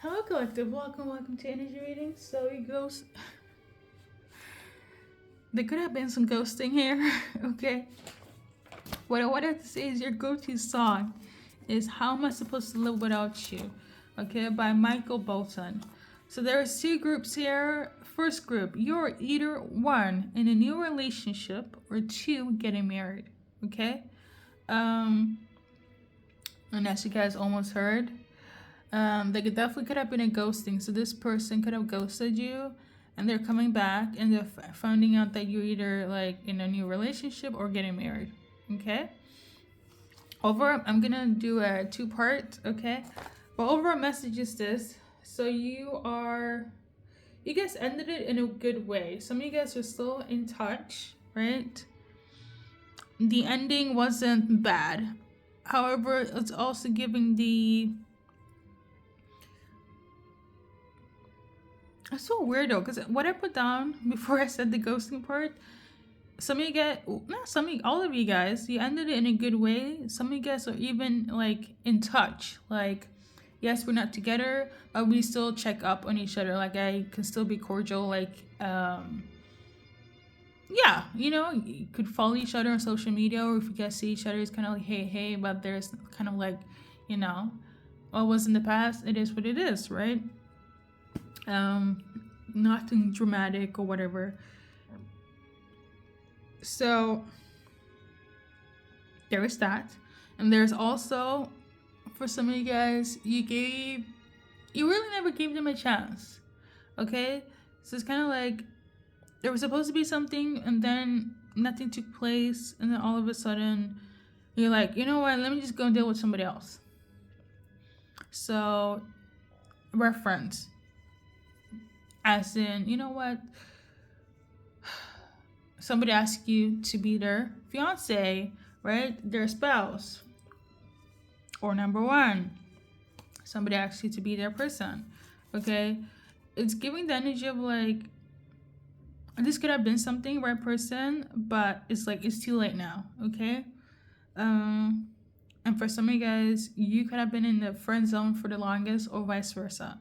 Hello, collective. Welcome to energy readings. So it goes. There could have been some ghosting here. Okay. What I wanted to say is your go-to song is "How Am I Supposed to Live Without You?" Okay, by Michael Bolton. So there's two groups here. First group, you're either one in a new relationship or two getting married. Okay. Um, and as you guys almost heard, they definitely could have been a ghosting. So this person could have ghosted you, and they're coming back, and they're finding out that you're either like in a new relationship or getting married. Okay. Over, I'm gonna do a two-part. Okay. But overall message is this: so you guys ended it in a good way. Some of you guys are still in touch, right? The ending wasn't bad. However, it's also giving the. It's so weird though, because what I put down before I said the ghosting part, some of you guys, not some of you, all of you guys, you ended it in a good way. Some of you guys are even like in touch. Like, yes, we're not together, but we still check up on each other. Like, I can still be cordial. Like, yeah, you could follow each other on social media, or if you guys see each other, it's kind of like, hey, but there's kind of like, you know, what was in the past, it is what it is, right? Nothing dramatic or whatever. So there is that, and there's also, for some of you guys, you really never gave them a chance. Okay, so it's kind of like there was supposed to be something, and then nothing took place, and then all of a sudden you're like, you know what, let me just go and deal with somebody else. So reference, as in, you know what, somebody asks you to be their fiance, right, their spouse, or number one, somebody asks you to be their person. Okay, it's giving the energy of like, this could have been something, right person, but it's like it's too late now. Okay. And for some of you guys, you could have been in the friend zone for the longest, or vice versa.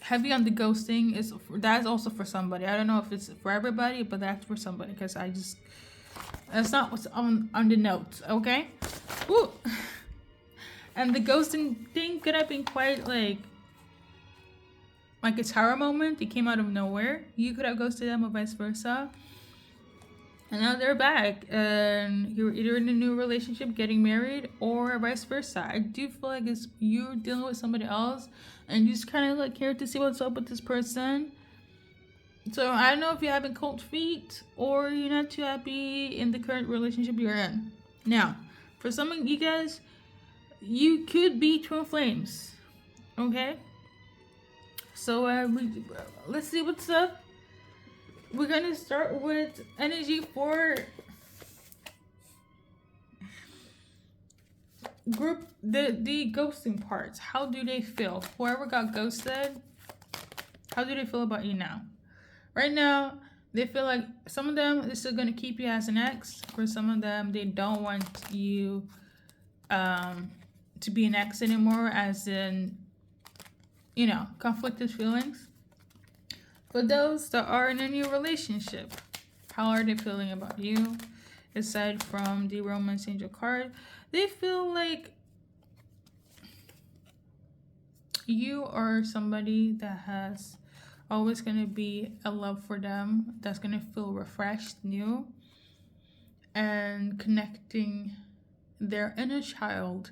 Heavy on the ghosting is that's also for somebody. I don't know if it's for everybody, but that's for somebody, because that's not what's on the notes. Okay. Woo. And the ghosting thing could have been quite like a tower moment. It came out of nowhere. You could have ghosted them, or vice versa. And now they're back, and you're either in a new relationship, getting married, or vice versa. I do feel like it's you dealing with somebody else, and you just kind of like care to see what's up with this person. So I don't know if you're having cold feet, or you're not too happy in the current relationship you're in. Now, for some of you guys, you could be twin flames. Okay. So let's see what's up. We're gonna start with energy for group, the ghosting parts. How do they feel? Whoever got ghosted, how do they feel about you now? Right now, they feel like some of them are still gonna keep you as an ex. For some of them, they don't want you to be an ex anymore, as in, conflicted feelings. For those that are in a new relationship, how are they feeling about you? Aside from the Romance Angel card, they feel like you are somebody that has always going to be a love for them, that's going to feel refreshed, new, and connecting their inner child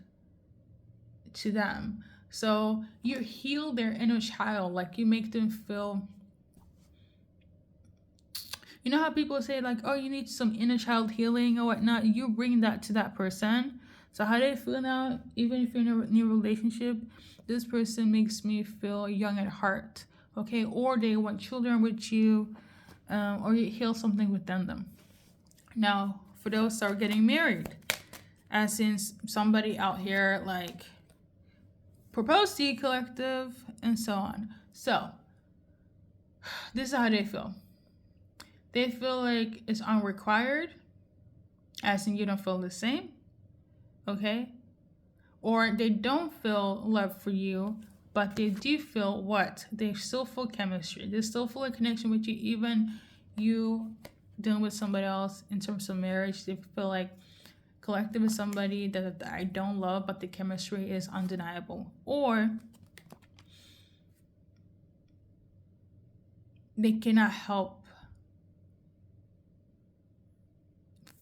to them. So you heal their inner child, like you make them feel. You know how people say like, oh, you need some inner child healing or whatnot? You bring that to that person. So how they feel now, even if you're in a new relationship, this person makes me feel young at heart. Okay, or they want children with you, or you heal something within them. Now, for those that are getting married, as in somebody out here like proposed to you, collective, and so on. So this is how they feel. They feel like it's unrequired, as in you don't feel the same. Okay? or they don't feel love for you, but they do feel what? They still feel chemistry. They still feel a connection with you, even you dealing with somebody else in terms of marriage. They feel like collective is somebody that I don't love, but the chemistry is undeniable. Or they cannot help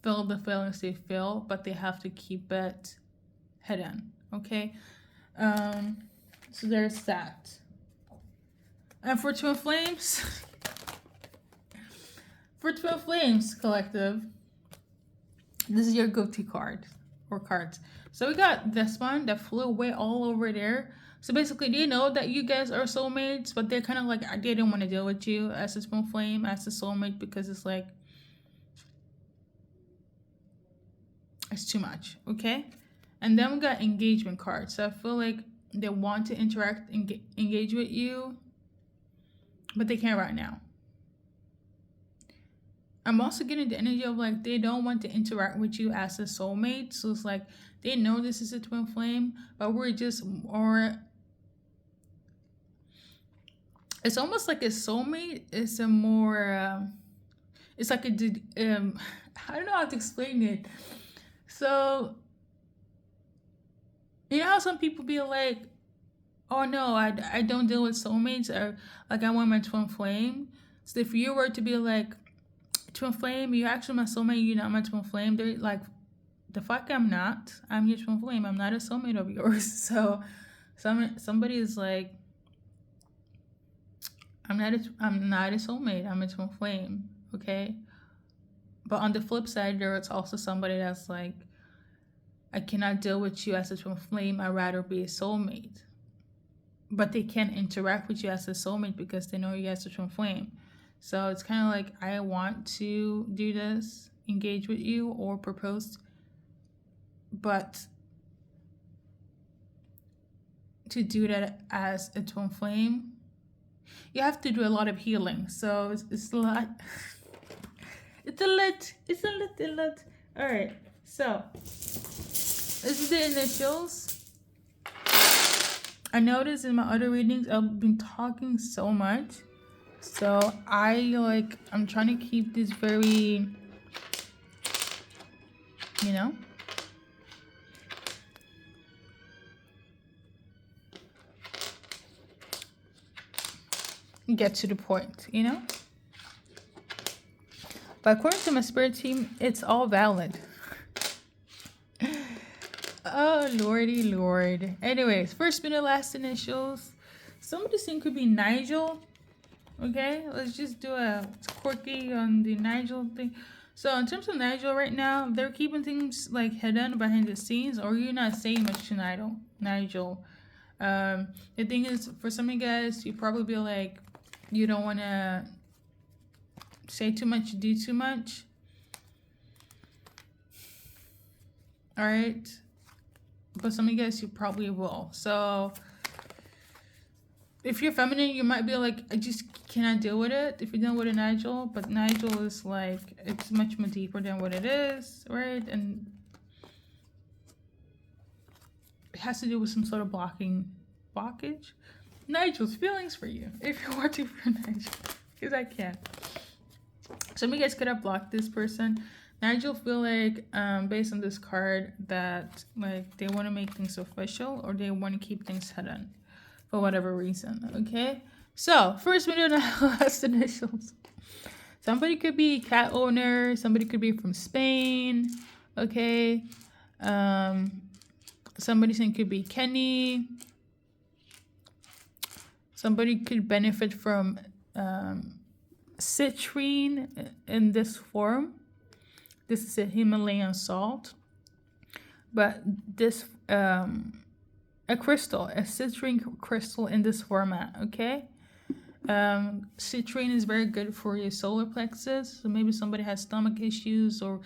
feel the feelings they feel, but they have to keep it hidden. Okay, so there's that. And for twin flames, for twin flames collective, this is your go-to card or cards. So we got this one that flew away all over there. So basically, they know that you guys are soulmates, but they're kind of like, they didn't want to deal with you as a twin flame, as a soulmate, because it's like, it's too much, okay? And then we got engagement cards. So I feel like they want to interact, engage with you, but they can't right now. I'm also getting the energy of like, they don't want to interact with you as a soulmate. So it's like, they know this is a twin flame, but we're just more, it's almost like a soulmate. It's a more, it's like a, I don't know how to explain it. So, you know how some people be like, oh no, I don't deal with soulmates, or like I want my twin flame. So if you were to be like, twin flame, you're actually my soulmate, you're not my twin flame, they're like, the fuck I'm not. I'm your twin flame. I'm not a soulmate of yours. So somebody is like, I'm not a soulmate, I'm a twin flame, okay? But on the flip side, there's also somebody that's like, I cannot deal with you as a twin flame, I'd rather be a soulmate. But they can't interact with you as a soulmate because they know you guys are twin flame. So it's kind of like, I want to do this, engage with you or propose, but to do that as a twin flame, you have to do a lot of healing. So it's a lot. It's a lot. All right. So this is the initials. I noticed in my other readings, I've been talking so much. So I'm trying to keep this very, you know, get to the point, you know. But according to my spirit team, it's all valid. Oh, lordy lord. Anyways, first, middle, last initials. Some of this thing could be Nigel. Okay, let's just do a quirky on the Nigel thing. So in terms of Nigel right now, they're keeping things like hidden behind the scenes, or you're not saying much to Nigel. The thing is, for some of you guys, you probably be like, you don't want to say too much, do too much. All right. But some of you guys, you probably will. So if you're feminine, you might be like, I just cannot deal with it if you're dealing with a Nigel. But Nigel is like, it's much more deeper than what it is, right? And it has to do with some sort of blockage. Nigel's feelings for you, if you're watching for Nigel, because I can't. Some of you guys could have blocked this person. Nigel feel like, based on this card, that like they want to make things official, or they want to keep things hidden for whatever reason. Okay, so first we do the last initials. Somebody could be a cat owner. Somebody could be from Spain. Okay, somebody could be Kenny. Somebody could benefit from citrine in this form. This is a Himalayan salt, but this a citrine crystal in this format. Okay, citrine is very good for your solar plexus. So maybe somebody has stomach issues or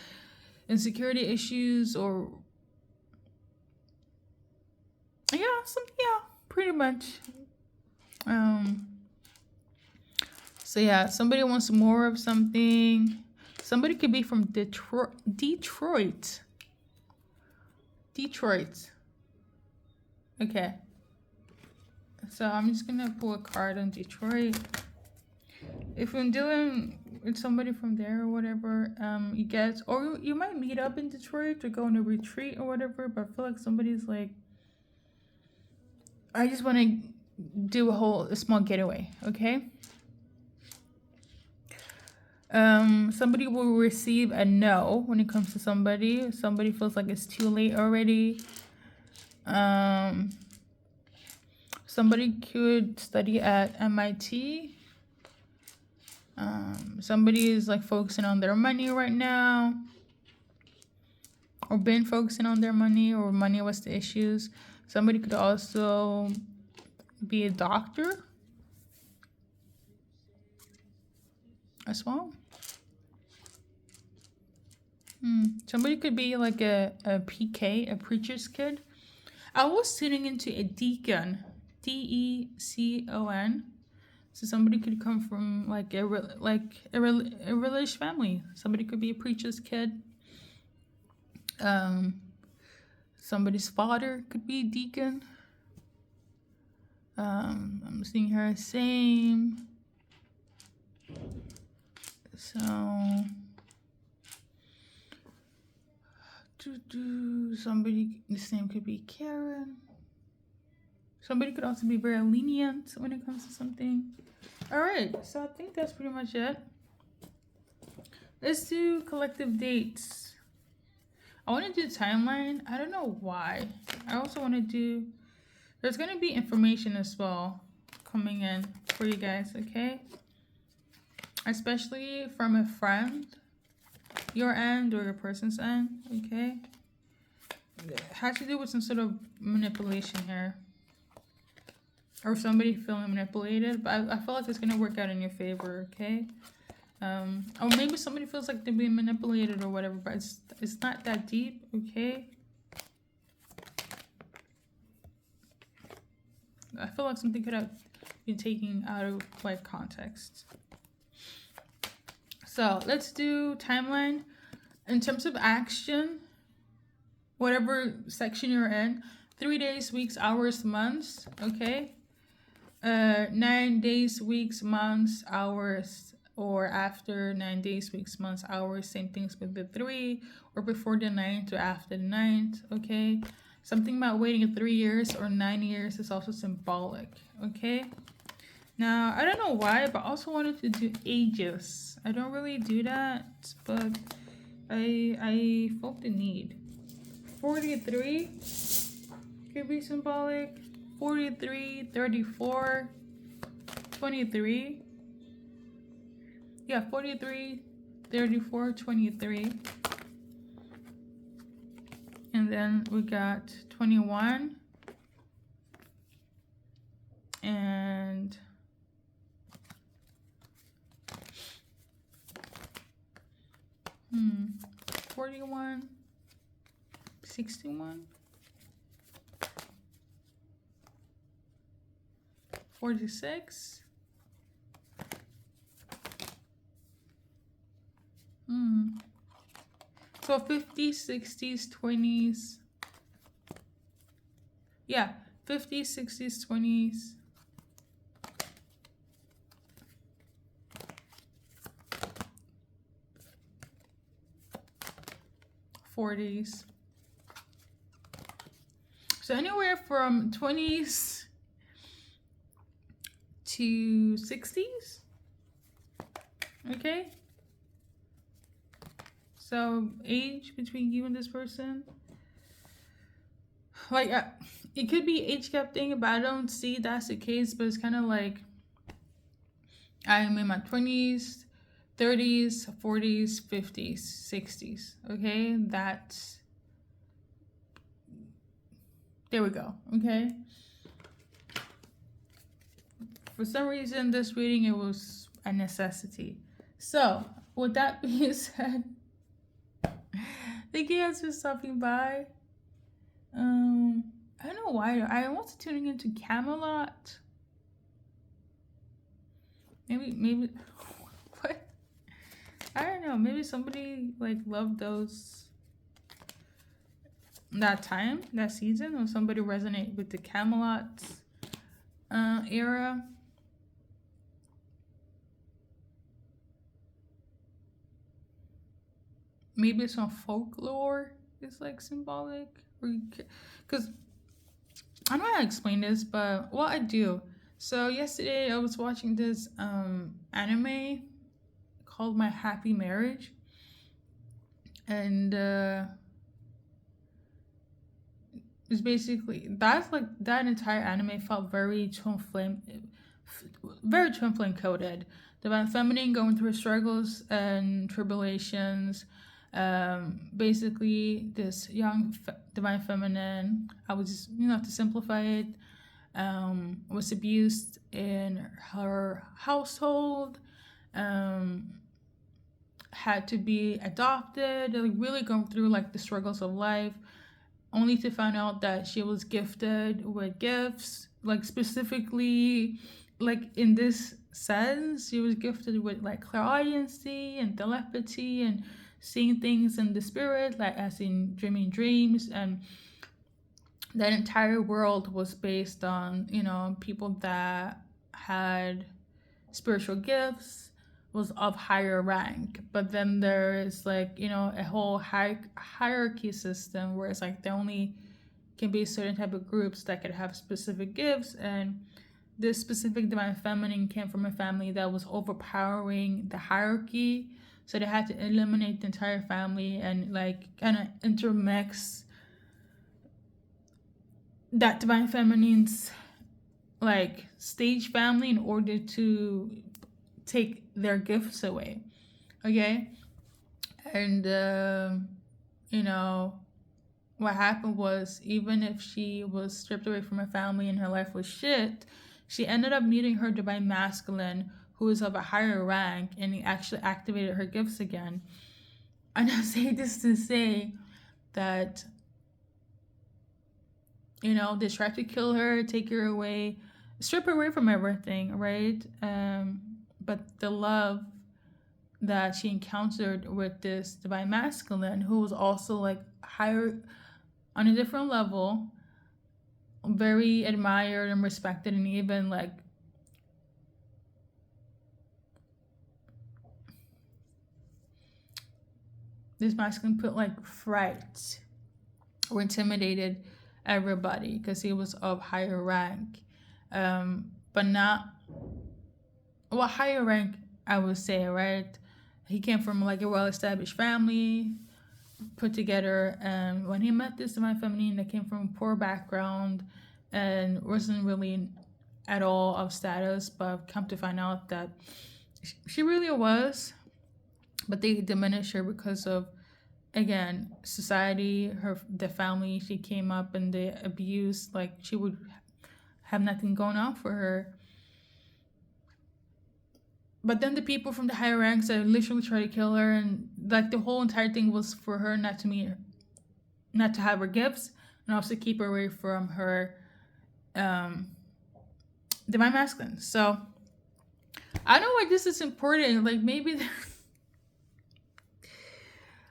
insecurity issues, or pretty much. So yeah, somebody wants more of something. Somebody could be from Detroit. Okay. So I'm just gonna pull a card on Detroit. If I'm dealing with somebody from there or whatever, you guys, or you might meet up in Detroit or go on a retreat or whatever, but I feel like somebody's like, I just want to do a small getaway, okay? Somebody will receive a no when it comes to somebody. Somebody feels like it's too late already. Somebody could study at MIT. Somebody is like focusing on their money right now, or been focusing on their money, or money was the issues. Somebody could also be a doctor as well. Somebody could be like a PK, a preacher's kid. I was tuning into a deacon, DECON. So somebody could come from like a religious family. Somebody could be a preacher's kid. Somebody's father could be a deacon. I'm seeing her same. So somebody, this name could be Karen. Somebody could also be very lenient when it comes to something. All right, so I think that's pretty much it. Let's do collective dates. I want to do timeline. I don't know why. I also want to do, there's going to be information as well coming in for you guys, okay? Especially from a friend, your end or your person's end, okay? It has to do with some sort of manipulation here. Or somebody feeling manipulated, but I feel like it's gonna work out in your favor, okay? Or maybe somebody feels like they're being manipulated or whatever, but it's not that deep, okay? I feel like something could have been taken out of like context. So let's do timeline. In terms of action, whatever section you're in, 3 days, weeks, hours, months, okay? 9 days, weeks, months, hours, or after 9 days, weeks, months, hours. Same things with the 3, or before the 9th or after the 9th, okay? Something about waiting 3 years or 9 years is also symbolic, okay? Now, I don't know why, but I also wanted to do ages. I don't really do that, but I felt the need. 43 could be symbolic. 43, 34, 23. Yeah, 43, 34, 23. And then we got 21. And 41, 61. 46. So 50s, 60s, 20s. Yeah, 50s, 60s, 20s. 40s. So anywhere from 20s to 60s. Okay. So age between you and this person. Like, it could be age gap thing, but I don't see that's the case. But it's kind of like I'm in my 20s, 30s, 40s, 50s, 60s. Okay, that's, there we go. Okay. For some reason, this reading, it was a necessity. So, with that being said, thank you guys for stopping by. I don't know why. I was tuning into Camelot. Maybe, what? I don't know. Maybe somebody like loved those that time, that season, or somebody resonate with the Camelot era. Maybe some folklore is like symbolic, or because I don't know how to explain this, but what I do. So yesterday I was watching this anime called My Happy Marriage, and it's basically that's like that entire anime felt very twin flame coded. Divine feminine going through struggles and tribulations. Basically, this young divine feminine, I was just, to simplify it, was abused in her household, um, had to be adopted, like really going through like the struggles of life, only to find out that she was gifted with gifts, like specifically, like in this sense, she was gifted with like clairaudiency and telepathy and seeing things in the spirit, like as in dreaming dreams. And that entire world was based on, people that had spiritual gifts, was of higher rank. But then there is like, a whole hierarchy system where it's like there only can be certain type of groups that could have specific gifts. And this specific divine feminine came from a family that was overpowering the hierarchy. So they had to eliminate the entire family and like kind of intermix that divine feminine's like stage family in order to take their gifts away. Okay. And what happened was, even if she was stripped away from her family and her life was shit, she ended up meeting her divine masculine, who is of a higher rank, and he actually activated her gifts again. And I say this to say that, they tried to kill her, take her away, strip her away from everything, right? But the love that she encountered with this divine masculine, who was also like higher on a different level, very admired and respected, and even like this masculine put like fright or intimidated everybody because he was of higher rank, but not higher rank, I would say, right? He came from like a well-established family, put together, and when he met this divine feminine that came from a poor background and wasn't really at all of status, but come to find out that she really was, but they diminished her because of, again, society, the family she came up and the abuse. Like she would have nothing going on for her. But then the people from the higher ranks that literally try to kill her, and like the whole entire thing was for her not to meet her, not to have her gifts, and also keep her away from her divine masculine. So I don't know why this is important. Like maybe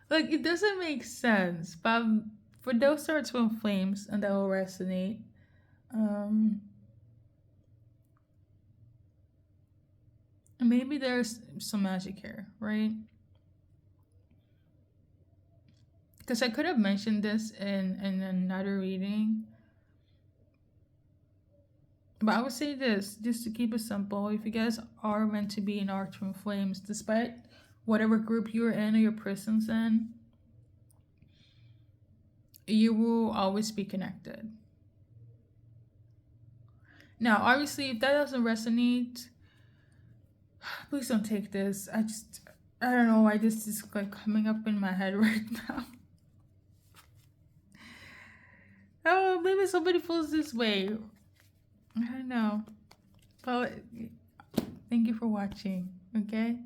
like it doesn't make sense, but for those that are twin flames and that will resonate, maybe there's some magic here, right? Because I could have mentioned this in another reading, but I would say this just to keep it simple. If you guys are meant to be in our twin flames, despite whatever group you're in or your person's in, you will always be connected. Now, obviously, if that doesn't resonate, please don't take this. I don't know why this is like coming up in my head right now. Oh, maybe somebody feels this way. I don't know. But thank you for watching, okay?